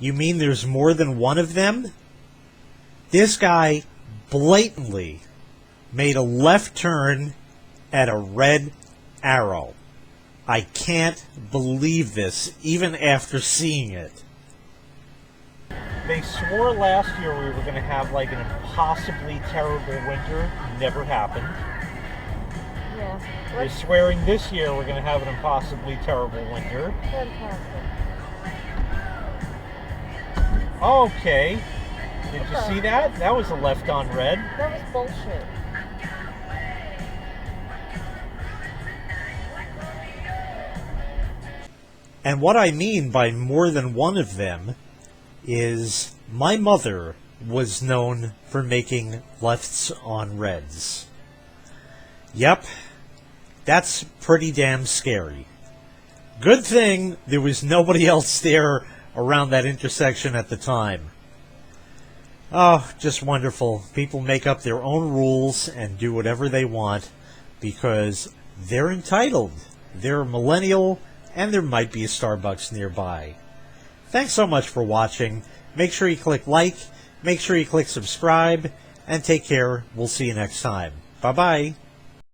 You mean there's more than one of them? This guy blatantly made a left turn at a red arrow. I can't believe this, even after seeing it. They swore last year we were going to have like an impossibly terrible winter. Never happened. Yeah. They're swearing this year we're going to have an impossibly terrible winter. Fantastic. Okay. Did you see that? That was a left on red. That was bullshit. And what I mean by more than one of them is my mother was known for making lefts on reds. Yep, that's pretty damn scary. Good thing there was nobody else there around that intersection at the time. Oh, just wonderful. People make up their own rules and do whatever they want because they're entitled. They're a millennial, and there might be a Starbucks nearby. Thanks so much for watching. Make sure you click like, make sure you click subscribe, and take care. We'll see you next time. Bye-bye.